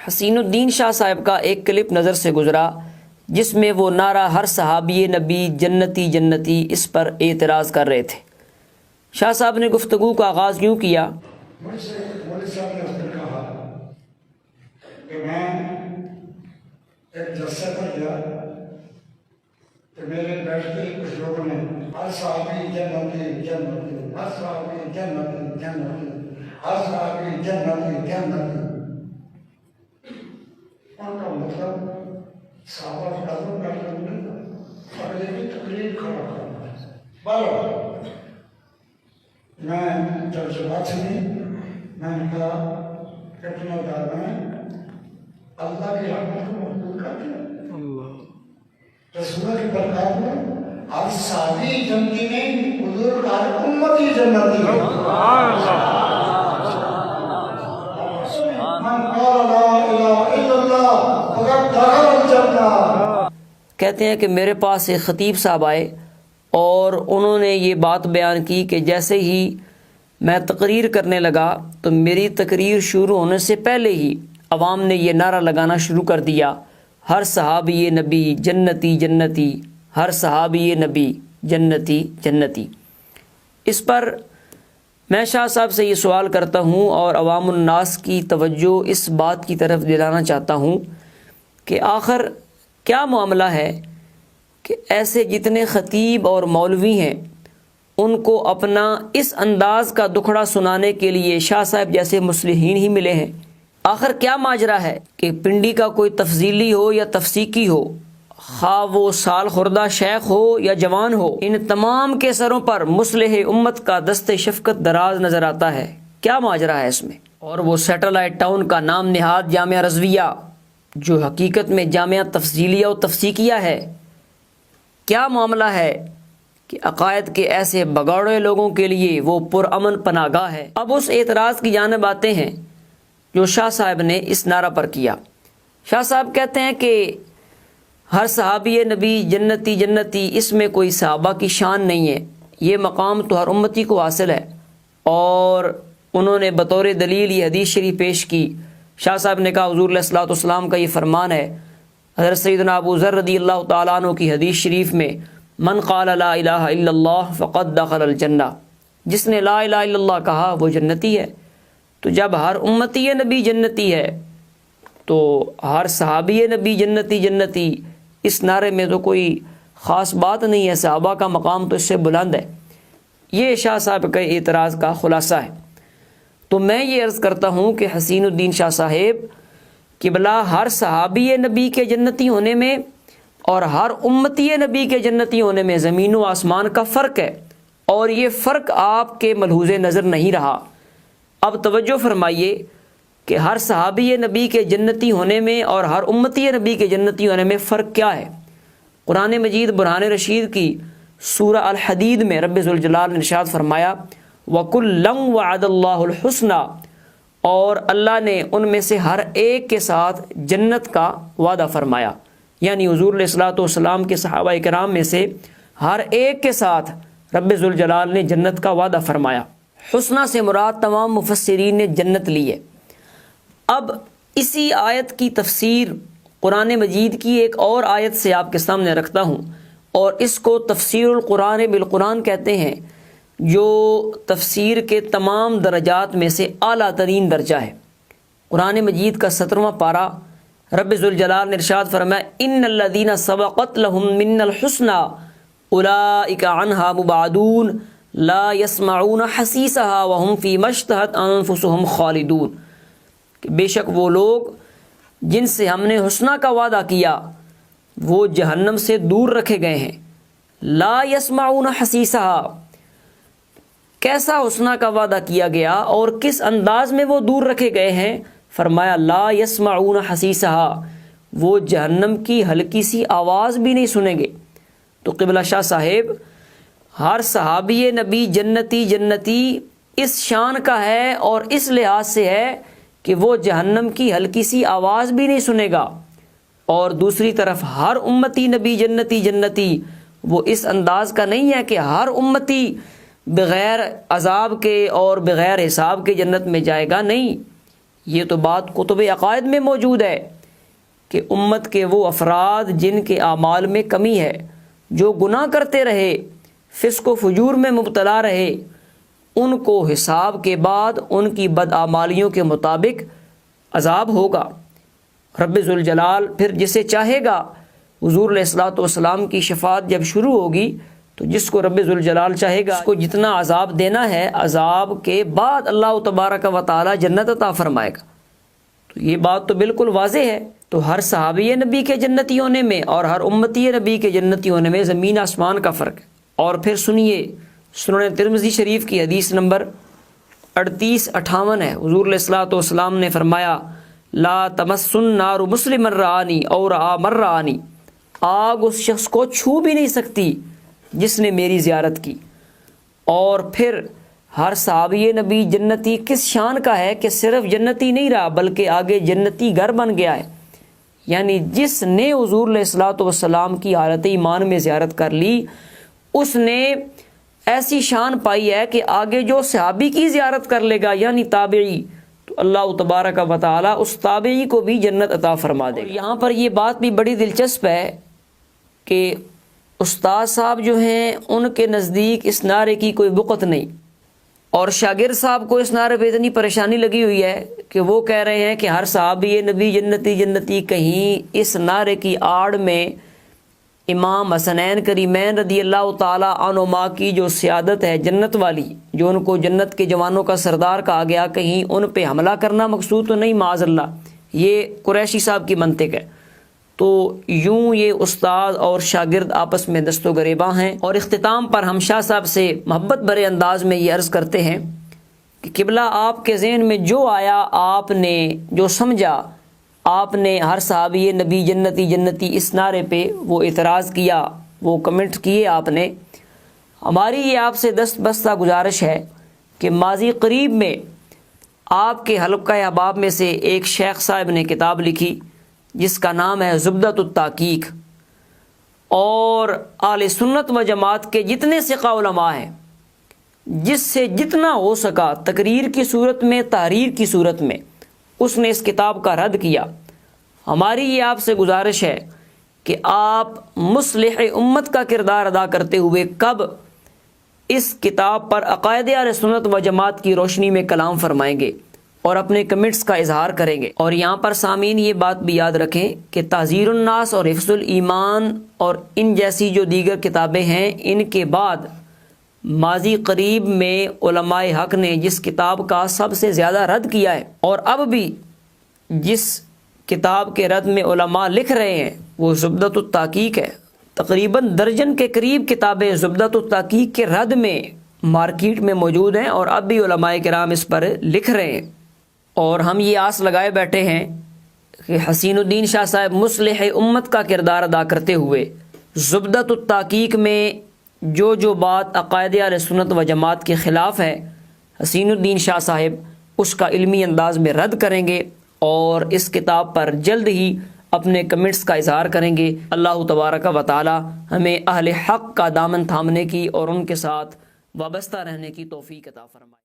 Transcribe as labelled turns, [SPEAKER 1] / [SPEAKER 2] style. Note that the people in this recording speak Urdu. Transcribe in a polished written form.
[SPEAKER 1] حسین الدین شاہ صاحب کا ایک کلپ نظر سے گزرا جس میں وہ نعرہ ہر صحابی نبی جنتی جنتی اس پر اعتراض کر رہے تھے۔ شاہ صاحب نے گفتگو کا آغاز یوں کیا،
[SPEAKER 2] مجھ سے مولوی صاحب نے اس دن کہا کہ میں ایک جلسے پر گیا کہ میرے بیٹھ کے کچھ لوگوں نے ہر صحابی جنتی جنتی، ہر صحابی جنتی جنتی، ہر صحابی جنتی جنتی۔ ان کا مطلب صحابہ کی عظمت کا نہیں اور یہ بھی تقریر کھڑا کرنا۔ بارہ میں جب سے بات سنی میں نے کہا کہ تمہیں دار میں اللہ کی رحمت کو مقبول کر دیا، رسول کی برکات میں ہر صحابی جنتی نہیں، حضور کا ہر امتی جنتی ہے۔ من قال لا الہ الا اللہ فقد دخل الجنہ۔
[SPEAKER 1] کہتے ہیں کہ میرے پاس ایک خطیب صاحب آئے اور انہوں نے یہ بات بیان کی کہ جیسے ہی میں تقریر کرنے لگا تو میری تقریر شروع ہونے سے پہلے ہی عوام نے یہ نعرہ لگانا شروع کر دیا، ہر صحابی نبی جنتی جنتی، ہر صحابی نبی جنتی جنتی۔ اس پر میں شاہ صاحب سے یہ سوال کرتا ہوں اور عوام الناس کی توجہ اس بات کی طرف دلانا چاہتا ہوں کہ آخر کیا معاملہ ہے کہ ایسے جتنے خطیب اور مولوی ہیں ان کو اپنا اس انداز کا دکھڑا سنانے کے لیے شاہ صاحب جیسے مصلحین ہی ملے ہیں؟ آخر کیا ماجرا ہے کہ پنڈی کا کوئی تفضیلی ہو یا تفسیقی ہو، خواہ وہ سال خوردہ شیخ ہو یا جوان ہو، ان تمام کے سروں پر مصلح امت کا دست شفقت دراز نظر آتا ہے؟ کیا ماجرا ہے اس میں؟ اور وہ سیٹلائٹ ٹاؤن کا نام نہاد جامعہ رضویہ جو حقیقت میں جامعہ تفضیلیہ و تفسیقیہ ہے، کیا معاملہ ہے کہ عقائد کے ایسے بگاڑے لوگوں کے لیے وہ پرامن پناہ گاہ ہے؟ اب اس اعتراض کی جانب آتے ہیں جو شاہ صاحب نے اس نعرہ پر کیا۔ شاہ صاحب کہتے ہیں کہ ہر صحابی نبی جنتی جنتی، اس میں کوئی صحابہ کی شان نہیں ہے، یہ مقام تو ہر امتی کو حاصل ہے۔ اور انہوں نے بطور دلیل یہ حدیث شریف پیش کی۔ شاہ صاحب نے کہا حضور علیہ الصلوۃ والسلام کا یہ فرمان ہے، حضرت سیدنا ابو ذر رضی اللہ تعالیٰ عنہ کی حدیث شریف میں، من قال لا الہ الا اللہ فقد دخل الجنہ، جس نے لا الہ الا اللہ کہا وہ جنتی ہے۔ تو جب ہر امتی نبی جنتی ہے تو ہر صحابی نبی جنتی جنتی، اس نعرے میں تو کوئی خاص بات نہیں ہے، صحابہ کا مقام تو اس سے بلند ہے۔ یہ شاہ صاحب کے اعتراض کا خلاصہ ہے۔ تو میں یہ عرض کرتا ہوں کہ حسین الدین شاہ صاحب قبلہ ہر صحابی نبی کے جنتی ہونے میں اور ہر امتی نبی کے جنتی ہونے میں زمین و آسمان کا فرق ہے، اور یہ فرق آپ کے ملحوظ نظر نہیں رہا۔ اب توجہ فرمائیے کہ ہر صحابی نبی کے جنتی ہونے میں اور ہر امتی نبی کے جنتی ہونے میں فرق کیا ہے؟ قرآن مجید برہان رشید کی سورہ الحدید میں رب ذوالجلال نے ارشاد فرمایا، وَكُلًّا وَعَدَ اللَّهُ الْحُسْنَى، اور اللہ نے ان میں سے ہر ایک کے ساتھ جنت کا وعدہ فرمایا، یعنی حضور علیہ الصلوۃ والسلام کے صحابہ کرام میں سے ہر ایک کے ساتھ رب ذوالجلال نے جنت کا وعدہ فرمایا۔ حسنہ سے مراد تمام مفسرین نے جنت لی ہے۔ اب اسی آیت کی تفسیر قرآن مجید کی ایک اور آیت سے آپ کے سامنے رکھتا ہوں، اور اس کو تفسیر القرآن بالقرآن کہتے ہیں، جو تفسیر کے تمام درجات میں سے اعلیٰ ترین درجہ ہے۔ قرآن مجید کا 17واں پارہ رب ذوالجلال نے ارشاد فرمایا، ان الذین سبقت لهم من الحسنى اولئک عنہا مبعدون لا يسمعون حسیسها وهم فیما اشتہت انفسهم خالدون، کہ بے شک وہ لوگ جن سے ہم نے حسنہ کا وعدہ کیا وہ جہنم سے دور رکھے گئے ہیں۔ لا يسمعون حسیسها، کیسا حسنہ کا وعدہ کیا گیا اور کس انداز میں وہ دور رکھے گئے ہیں؟ فرمایا لا يسمعون حسیسها، وہ جہنم کی ہلکی سی آواز بھی نہیں سنیں گے۔ تو قبلہ شاہ صاحب ہر صحابی نبی جنتی جنتی اس شان کا ہے اور اس لحاظ سے ہے کہ وہ جہنم کی ہلکی سی آواز بھی نہیں سنے گا، اور دوسری طرف ہر امتی نبی جنتی جنتی وہ اس انداز کا نہیں ہے کہ ہر امتی بغیر عذاب کے اور بغیر حساب کے جنت میں جائے گا، نہیں، یہ تو بات کتب عقائد میں موجود ہے کہ امت کے وہ افراد جن کے اعمال میں کمی ہے، جو گناہ کرتے رہے، فسق و فجور میں مبتلا رہے، ان کو حساب کے بعد ان کی بدعمالیوں کے مطابق عذاب ہوگا۔ رب ذوالجلال پھر جسے چاہے گا، حضور علیہ الصلوۃ والسلام کی شفاعت جب شروع ہوگی تو جس کو رب ذوالجلال چاہے گا اس کو جتنا عذاب دینا ہے، عذاب کے بعد اللہ تبارک و تعالی جنت عطا فرمائے گا۔ تو یہ بات تو بالکل واضح ہے۔ تو ہر صحابی نبی کے جنتی ہونے میں اور ہر امتی نبی کے جنتی ہونے میں زمین آسمان کا فرق ہے۔ اور پھر سنیے، سنن ترمذی شریف کی حدیث نمبر 3858 ہے۔ حضور علیہ الصلوۃ والسلام نے فرمایا، لا تمس النار مسلما رآنی او رآ من رآنی، آگ اس شخص کو چھو بھی نہیں سکتی جس نے میری زیارت کی۔ اور پھر ہر صحابی نبی جنتی کس شان کا ہے کہ صرف جنتی نہیں رہا بلکہ آگے جنتی گھر بن گیا ہے، یعنی جس نے حضور علیہ الصلوۃ والسلام کی حالت ایمان میں زیارت کر لی اس نے ایسی شان پائی ہے کہ آگے جو صحابی کی زیارت کر لے گا یعنی تابعی، تو اللہ تبارک و تعالی اس تابعی کو بھی جنت عطا فرما دے گا۔ یہاں پر یہ بات بھی بڑی دلچسپ ہے کہ استاد صاحب جو ہیں ان کے نزدیک اس نعرے کی کوئی وقت نہیں، اور شاگرد صاحب کو اس نعرے پہ اتنی پریشانی لگی ہوئی ہے کہ وہ کہہ رہے ہیں کہ ہر صحابی نبی جنتی جنتی، کہیں اس نعرے کی آڑ میں امام حسنین کریمین رضی اللہ تعالی عنہما کی جو سیادت ہے جنت والی، جو ان کو جنت کے جوانوں کا سردار کہا گیا، کہیں ان پہ حملہ کرنا مقصود تو نہیں معاذ اللہ۔ یہ قریشی صاحب کی منطق ہے۔ تو یوں یہ استاد اور شاگرد آپس میں دست و گریباں ہیں۔ اور اختتام پر ہم شاہ صاحب سے محبت بھرے انداز میں یہ عرض کرتے ہیں کہ قبلہ آپ کے ذہن میں جو آیا، آپ نے جو سمجھا، آپ نے ہر صحابی نبی جنتی جنتی اس نعرے پہ وہ اعتراض کیا، وہ کمنٹ کیے آپ نے۔ ہماری یہ آپ سے دست بستہ گزارش ہے کہ ماضی قریب میں آپ کے حلقہ احباب میں سے ایک شیخ صاحب نے کتاب لکھی جس کا نام ہے زبدۃ التحقیق، اور اہل سنت و جماعت کے جتنے ثقہ علماء ہیں جس سے جتنا ہو سکا تقریر کی صورت میں، تحریر کی صورت میں، اس نے اس کتاب کا رد کیا۔ ہماری یہ آپ سے گزارش ہے کہ آپ مصلح امت کا کردار ادا کرتے ہوئے کب اس کتاب پر عقائد اہل سنت و جماعت کی روشنی میں کلام فرمائیں گے اور اپنے کمنٹس کا اظہار کریں گے۔ اور یہاں پر سامعین یہ بات بھی یاد رکھیں کہ تحذیر الناس اور حفظ الایمان اور ان جیسی جو دیگر کتابیں ہیں، ان کے بعد ماضی قریب میں علماء حق نے جس کتاب کا سب سے زیادہ رد کیا ہے، اور اب بھی جس کتاب کے رد میں علماء لکھ رہے ہیں، وہ زبدۃ التحقیق ہے۔ تقریباً درجن کے قریب کتابیں زبدۃ التحقیق کے رد میں مارکیٹ میں موجود ہیں، اور اب بھی علماء کرام اس پر لکھ رہے ہیں۔ اور ہم یہ آس لگائے بیٹھے ہیں کہ حسین الدین شاہ صاحب مصلح امت کا کردار ادا کرتے ہوئے زبدۃ التحقیق میں جو بات عقائد اہل سنت و جماعت کے خلاف ہے، حسین الدین شاہ صاحب اس کا علمی انداز میں رد کریں گے اور اس کتاب پر جلد ہی اپنے کمنٹس کا اظہار کریں گے۔ اللہ تبارک و تعالی ہمیں اہل حق کا دامن تھامنے کی اور ان کے ساتھ وابستہ رہنے کی توفیق عطا فرمائے۔